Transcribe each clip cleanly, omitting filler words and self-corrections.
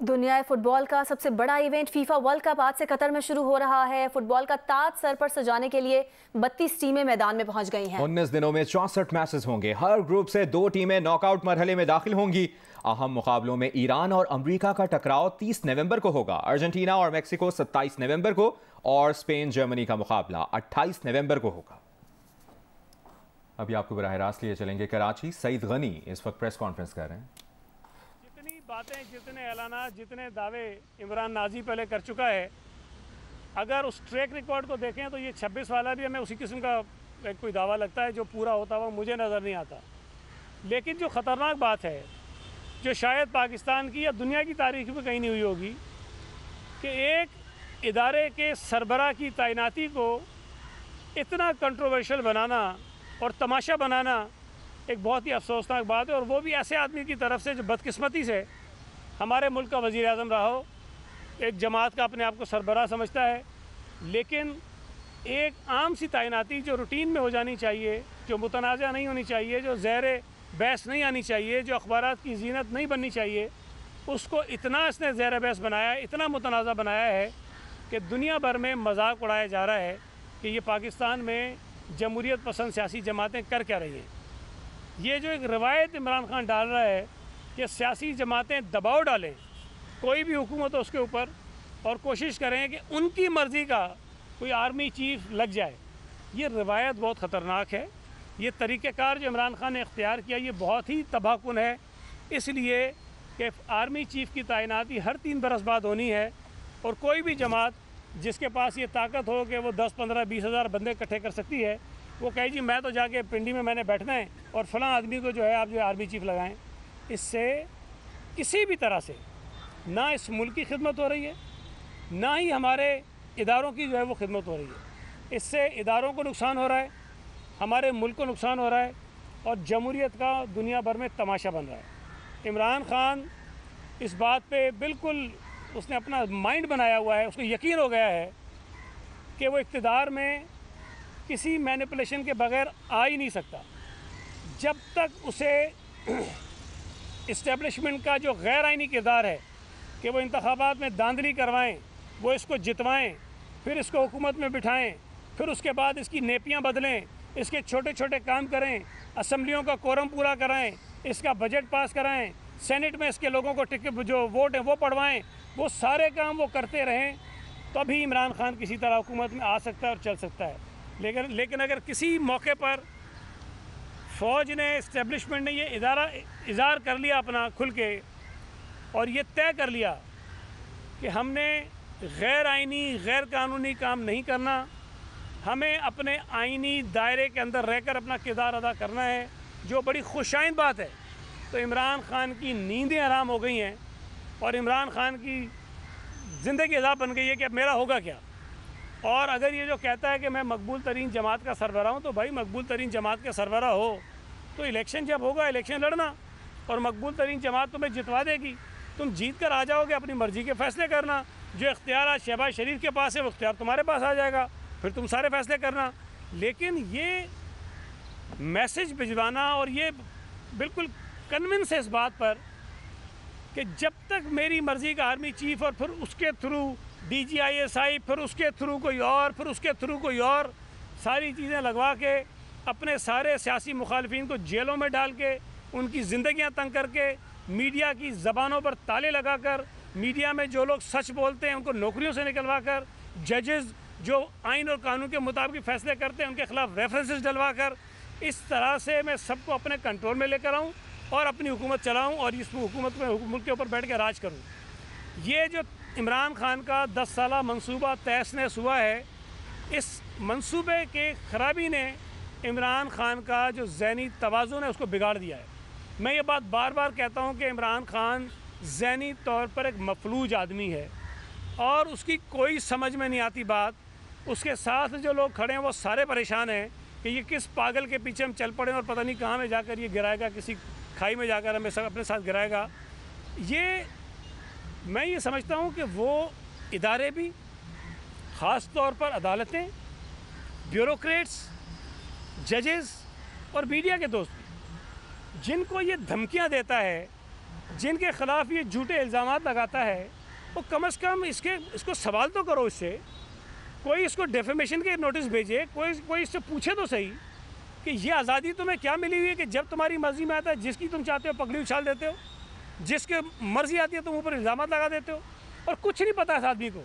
दुनिया फुटबॉल का सबसे बड़ा इवेंट फीफा वर्ल्ड कप आज से कतर में शुरू हो रहा है। फुटबॉल का ताज सर पर सजाने के लिए 32 टीमें मैदान में पहुंच गई हैं। 19 दिनों में 64 मैचेस होंगे। हर ग्रुप से 2 टीमें नॉकआउट मरहले में दाखिल होंगी। अहम मुकाबलों में ईरान और अमेरिका का टकराव 30 नवंबर को होगा। अर्जेंटीना और मेक्सिको 27 नवंबर को और स्पेन जर्मनी का मुकाबला 28 नवंबर को होगा। अभी आपको बराह रास्त लिए चलेंगे कराची। सईद गनी इस वक्त प्रेस कॉन्फ्रेंस कर रहे हैं। जितनी बातें, जितने ऐलाना, जितने दावे इमरान नाजी पहले कर चुका है, अगर उस ट्रैक रिकॉर्ड को देखें तो ये 26 वाला भी हमें उसी किस्म का कोई दावा लगता है जो पूरा होता हुआ मुझे नज़र नहीं आता। लेकिन जो ख़तरनाक बात है, जो शायद पाकिस्तान की या दुनिया की तारीख में कहीं नहीं हुई होगी, कि एक इदारे के सरबराह की तैनाती को इतना कंट्रोवर्शियल बनाना और तमाशा बनाना एक बहुत ही अफसोसनाक बात है। और वो भी ऐसे आदमी की तरफ से जो बदकिस्मती से हमारे मुल्क का वज़ीर आज़म रहा हो, एक जमात का अपने आप को सरबराह समझता है। लेकिन एक आम सी तैनाती जो रूटीन में हो जानी चाहिए, जो मुतनाज़ा नहीं होनी चाहिए, जो ज़ेर बहस नहीं आनी चाहिए, जो अखबारात की जीनत नहीं बननी चाहिए, उसको इतना इसने ज़ेर बहस बनाया है, इतना मुतनाज़ा बनाया है कि दुनिया भर में मजाक उड़ाया जा रहा है कि ये पाकिस्तान में जमहूरियत पसंद सियासी जमातें कर क्या रही हैं। ये जो एक रवायत इमरान खान डाल रहा है कि सियासी जमातें दबाव डालें कोई भी हुकूमत हो उसके ऊपर और कोशिश करें कि उनकी मर्ज़ी का कोई आर्मी चीफ लग जाए, ये रवायत बहुत ख़तरनाक है। ये तरीक़ेकार जो इमरान खान ने इख्तियार किया ये बहुत ही तबाहकुन है, इसलिए कि आर्मी चीफ की तैनाती हर 3 बरस बाद होनी है और कोई भी जमात जिसके पास ये ताकत हो कि वो 10, 15, 20 हज़ार बंदे इकट्ठे कर सकती है, वो कहे जी मैं तो जाके पिंडी में मैंने बैठना है और फ़लाँ आदमी को जो है आप जो आर्मी चीफ लगाएं। इससे किसी भी तरह से ना इस मुल्क की खिदमत हो रही है, ना ही हमारे इदारों की जो है वो खिदमत हो रही है। इससे इदारों को नुकसान हो रहा है, हमारे मुल्क को नुकसान हो रहा है और जमहूरियत का दुनिया भर में तमाशा बन रहा है। इमरान खान इस बात पे बिल्कुल उसने अपना माइंड बनाया हुआ है, उसको यकीन हो गया है कि वो इक़्तिदार में किसी मैनिपुलेशन के बग़ैर आ ही नहीं सकता। जब तक उसे इस्टेब्लिशमेंट का जो गैर आइनी किरदार है कि वो इंतखाबात में धांधली करवाएं, वो इसको जितवाएं, फिर इसको हुकूमत में बिठाएं, फिर उसके बाद इसकी नेपियां बदलें, इसके छोटे छोटे काम करें, असम्बलियों का कोरम पूरा कराएं, इसका बजट पास कराएं, सेनेट में इसके लोगों को टिकट जो वोट हैं वो पढ़वाएं, वो सारे काम वो करते रहें तभी इमरान खान किसी तरह हुकूमत में आ सकता है और चल सकता है। लेकिन अगर किसी मौके पर फ़ौज ने, इस्टेब्लिशमेंट ने ये इज़हार कर लिया अपना खुल के और ये तय कर लिया कि हमने गैर आइनी, गैर कानूनी काम नहीं करना, हमें अपने आइनी दायरे के अंदर रहकर अपना किरदार अदा करना है, जो बड़ी खुशाइंद बात है, तो इमरान खान की नींदें आराम हो गई हैं और इमरान खान की ज़िंदगी अज़ाब बन गई है कि अब मेरा होगा क्या। और अगर ये जो कहता है कि मैं मकबूल तरीन जमात का सरबराह हूँ, तो भाई मकबूल तरीन जमात के सरबराह हो तो इलेक्शन जब होगा इलेक्शन लड़ना और मकबूल तरीन जमात तुम्हें जितवा देगी, तुम जीत कर आ जाओगे, अपनी मर्ज़ी के फ़ैसले करना। जो इख्तियार आज शहबाज शरीफ के पास है वो इख्तियार तुम्हारे पास आ जाएगा, फिर तुम सारे फ़ैसले करना। लेकिन ये मैसेज भिजवाना और ये बिल्कुल कन्विंस है इस बात पर कि जब तक मेरी मर्ज़ी का आर्मी चीफ और फिर उसके थ्रू DGISI, फिर उसके थ्रू कोई और, फिर उसके थ्रू कोई और, सारी चीज़ें लगवा के अपने सारे सियासी मुखालिफिन को जेलों में डाल के उनकी ज़िंदगियां तंग करके, मीडिया की ज़बानों पर ताले लगा कर, मीडिया में जो लोग सच बोलते हैं उनको नौकरियों से निकलवा कर, जजेस जो आइन और कानून के मुताबिक फ़ैसले करते हैं उनके ख़िलाफ़ रेफरेंसेस डलवा कर, इस तरह से मैं सबको अपने कंट्रोल में लेकर आऊँ और अपनी हुकूमत चलाऊँ और इस हुकूमत में मुल्क के ऊपर बैठ के राज करूँ। ये जो इमरान खान का 10 साला मंसूबा तहस-नहस हुआ है, इस मंसूबे के ख़राबी ने इमरान खान का जो ज़हनी तवाज़ुन है उसको बिगाड़ दिया है। मैं ये बात बार बार कहता हूँ कि इमरान खान ज़हनी तौर पर एक मफलूज आदमी है और उसकी कोई समझ में नहीं आती बात। उसके साथ जो लोग खड़े हैं वो सारे परेशान हैं कि ये किस पागल के पीछे हम चल पड़े और पता नहीं कहाँ में जाकर ये गिराएगा, किसी खाई में जाकर हमें सब अपने साथ गिराएगा। मैं ये समझता हूँ कि वो इदारे भी, ख़ास तौर पर अदालतें, ब्यूरोक्रेट्स, जजेस और मीडिया के दोस्त भी, जिनको ये धमकियाँ देता है जिनके ख़िलाफ़ ये झूठे इल्ज़ाम लगाता है वो कम से कम इसको सवाल तो करो इससे, कोई इसको डेफेमेशन के नोटिस भेजे, कोई इससे पूछे तो सही कि ये आज़ादी तुम्हें क्या मिली हुई है कि जब तुम्हारी मर्ज़ी में आता है जिसकी तुम चाहते हो पगड़ी उछाल देते हो, जिसके मर्ज़ी आती है तुम ऊपर इल्ज़ाम लगा देते हो, और कुछ नहीं पता इस आदमी को।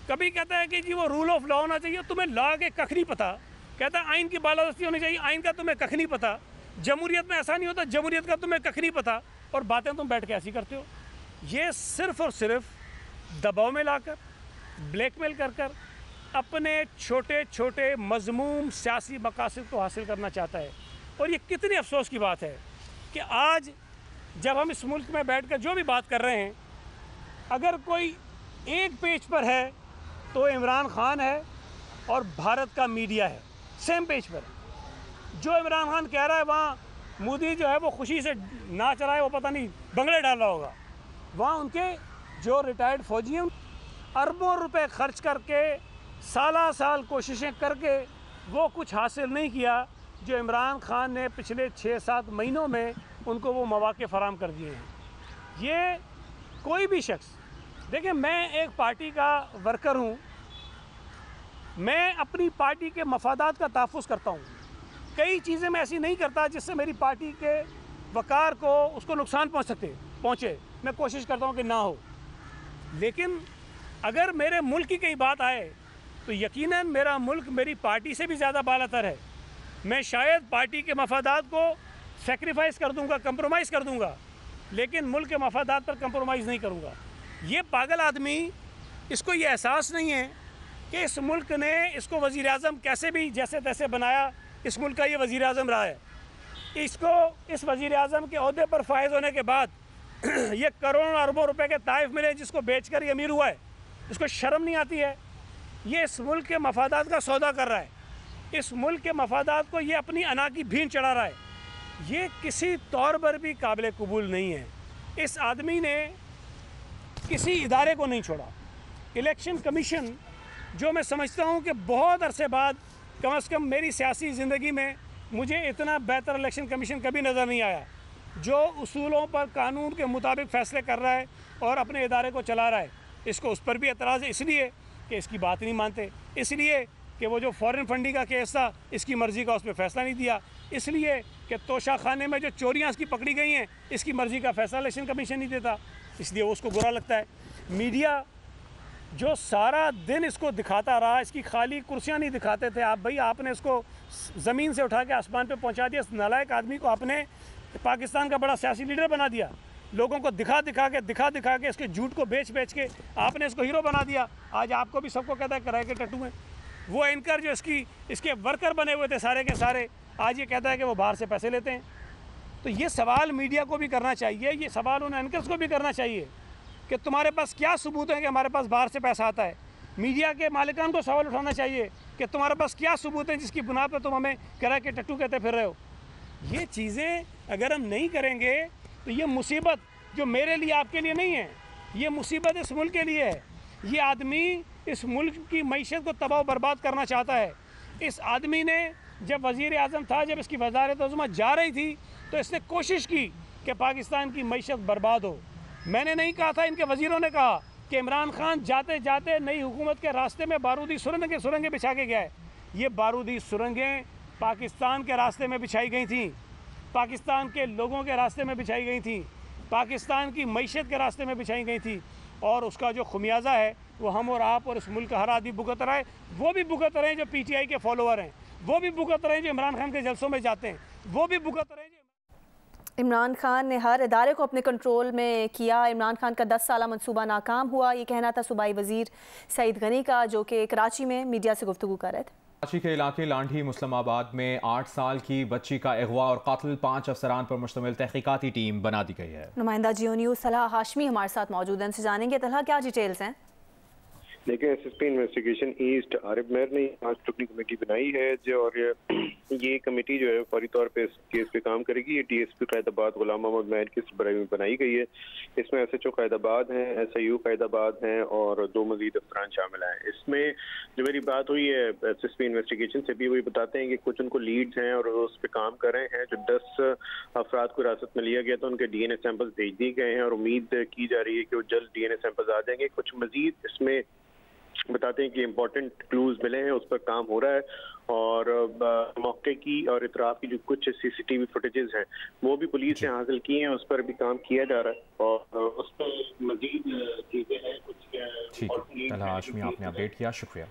कभी कहता है कि जी वो रूल ऑफ लॉ होना चाहिए, तुम्हें लॉ के कख नहीं पता। कहता है आइन की बालादस्ती होनी चाहिए, आइन का तुम्हें कख नहीं पता। जमहूरियत में ऐसा नहीं होता, जमहूरियत का तुम्हें कख नहीं पता, और बातें तुम बैठ के ऐसी करते हो। ये सिर्फ़ और सिर्फ दबाव में लाकर, ब्लैकमेल कर अपने छोटे छोटे मज़मूम सियासी मकासद को हासिल करना चाहता है। और ये कितनी अफसोस की बात है कि आज जब हम इस मुल्क में बैठकर जो भी बात कर रहे हैं, अगर कोई एक पेज पर है तो इमरान खान है और भारत का मीडिया है, सेम पेज पर। जो इमरान खान कह रहा है वहाँ मोदी जो है वो खुशी से नाच रहा है, वो पता नहीं बंगले डाल रहा होगा। वहाँ उनके जो रिटायर्ड फौजी हैं अरबों रुपए खर्च करके साल कोशिशें करके वो कुछ हासिल नहीं किया जो इमरान खान ने पिछले 6-7 महीनों में उनको वो मौके फराहम कर दिए हैं। ये कोई भी शख्स, देखिए मैं एक पार्टी का वर्कर हूँ, मैं अपनी पार्टी के मफादात का तहफ़्फ़ुज़ करता हूँ। कई चीज़ें मैं ऐसी नहीं करता जिससे मेरी पार्टी के वक़ार को उसको नुकसान पहुँचे। मैं कोशिश करता हूँ कि ना हो, लेकिन अगर मेरे मुल्क की कई बात आए तो यकीनन मेरा मुल्क मेरी पार्टी से भी ज़्यादा बालातर है। मैं शायद पार्टी के मफादात को सेक्रीफाइस कर दूंगा, कंप्रोमाइज़ कर दूंगा, लेकिन मुल्क के मफादात पर कंप्रोमाइज़ नहीं करूंगा। ये पागल आदमी, इसको ये एहसास नहीं है कि इस मुल्क ने इसको वज़ीर आज़म कैसे भी जैसे तैसे बनाया, इस मुल्क का ये वज़ीर आज़म रहा है। इसको इस वज़ीर आज़म के ओहदे पर फायज़ होने के बाद ये करोड़ों अरबों रुपए के ताइफ मिले जिसको बेचकर ये अमीर हुआ है। इसको शर्म नहीं आती है? ये इस मुल्क के मफादात का सौदा कर रहा है, इस मुल्क के मफादात को ये अपनी अना की भीड़ चढ़ा रहा है। ये किसी तौर पर भी काबिल कबूल नहीं है। इस आदमी ने किसी इदारे को नहीं छोड़ा। इलेक्शन कमीशन, जो मैं समझता हूँ कि बहुत अरसे बाद कम से कम मेरी सियासी ज़िंदगी में मुझे इतना बेहतर इलेक्शन कमीशन कभी नज़र नहीं आया, जो उसूलों पर कानून के मुताबिक फ़ैसले कर रहा है और अपने इदारे को चला रहा है। इसको उस पर भी एतराज़ है, इसलिए कि इसकी बात नहीं मानते, इसलिए कि वो जो फ़ॉरेन फंडिंग का केस था इसकी मर्ज़ी का उस पर फ़ैसला नहीं दिया, इसलिए कि तोशा खाने में जो चोरियाँ इसकी पकड़ी गई हैं इसकी मर्ज़ी का फ़ैसला इलेक्शन कमीशन नहीं देता, इसलिए वो उसको बुरा लगता है। मीडिया जो सारा दिन इसको दिखाता रहा, इसकी खाली कुर्सियाँ नहीं दिखाते थे आप, भाई आपने इसको ज़मीन से उठा के आसमान पे पहुँचा दिया। इस नालायक आदमी को आपने पाकिस्तान का बड़ा सियासी लीडर बना दिया, लोगों को दिखा दिखा के इसके झूठ को बेच के आपने इसको हीरो बना दिया। आज आपको भी सबको कहता है किराए के टट्टू हैं। वो एंकर जो इसके वर्कर बने हुए थे सारे के सारे, आज ये कहता है कि वो बाहर से पैसे लेते हैं। तो ये सवाल मीडिया को भी करना चाहिए, ये सवाल उन एंकर्स को भी करना चाहिए कि तुम्हारे पास क्या सबूत है कि हमारे पास बाहर से पैसा आता है। मीडिया के मालिकान को सवाल उठाना चाहिए कि तुम्हारे पास क्या सबूत है जिसकी बुनियाद पर तुम हमें किराए के टट्टू कहते फिर रहे हो। ये चीज़ें अगर हम नहीं करेंगे तो ये मुसीबत जो मेरे लिए आपके लिए नहीं है, ये मुसीबत इस मुल्क के लिए है। ये आदमी इस मुल्क की मईशत को तबाह बर्बाद करना चाहता है। इस आदमी ने जब वज़ीर आज़म था, जब इसकी वज़ारत उज़्मा जा रही थी, तो इसने कोशिश की कि पाकिस्तान की मईशत बर्बाद हो। मैंने नहीं कहा था, इनके वज़ीरों ने कहा कि इमरान खान जाते जाते नई हुकूमत के रास्ते में बारूदी सुरंगें बिछा के गया है। ये बारूदी सुरंगें पाकिस्तान के रास्ते में बिछाई गई थी, पाकिस्तान के लोगों के रास्ते में बिछाई गई थी, पाकिस्तान की मईशत के रास्ते में बिछाई गई थी, और उसका जो खुमियाजा है वो हम और आप और इस मुल्क का हर आदमी भुगत रहा है। वो भी भुगत रहे हैं जो PTI के फॉलोअर हैं, वो भी भुगत रहे हैं जो इमरान खान के जलसों में जाते हैं, वो भी भुगत रहे हैं। इमरान खान ने हर इदारे को अपने कंट्रोल में किया। इमरान खान का 10 साला मंसूबा नाकाम हुआ, ये कहना था सूबाई वज़ीर सईद गनी का, जो कि कराची में मीडिया से गुफ्तगू कर रहे थे। कराची के इलाके लांढी मुस्लिमाबाद में 8 साल की बच्ची का अगवा और कातिल 5 अफसरान पर मुश्तमिल तहकीकाती टीम बना दी गई है। नुमाइंदा जियो न्यूज़ तलहा हाशमी हमारे साथ मौजूद हैं, उनसे जानेंगे तलहा क्या डिटेल्स हैं। देखिए, एसएसपी इन्वेस्टिगेशन ईस्ट आरिफ मेहर ने आज टुकनी कमेटी बनाई है जो, और ये कमेटी जो है फौरी तौर पे इस केस पे काम करेगी। ये डीएसपी कैदाबाद गुलाम मोहम्मद महर की सरबराही में बनाई गई है। इसमें एसएचओ कैदाबाद हैं, एसआईयू कैदाबाद हैं और 2 मजीद अफसरान शामिल हैं। इसमें जो मेरी बात हुई है एसएसपी इन्वेस्टिगेशन से भी, वही बताते हैं कि कुछ उनको लीड्स हैं और उस पर काम कर रहे हैं। जो 10 अफराद को हिरासत में लिया गया था उनके डीएनए सैंपल्स भेज दिए गए हैं और उम्मीद की जा रही है कि वो जल्द डीएनए सैंपल्स आ जाएंगे। कुछ मजीद इसमें बताते हैं कि इम्पोर्टेंट क्लूज मिले हैं, उस पर काम हो रहा है और मौके की और इतराफ की जो कुछ सीसीटीवी फुटेजेस हैं वो भी पुलिस ने हासिल की हैं, उस पर भी काम किया जा रहा है और उस पर मजीद चीजें हैं कुछ। ठीक है, तलहा हाशमी आपने अपडेट किया, शुक्रिया।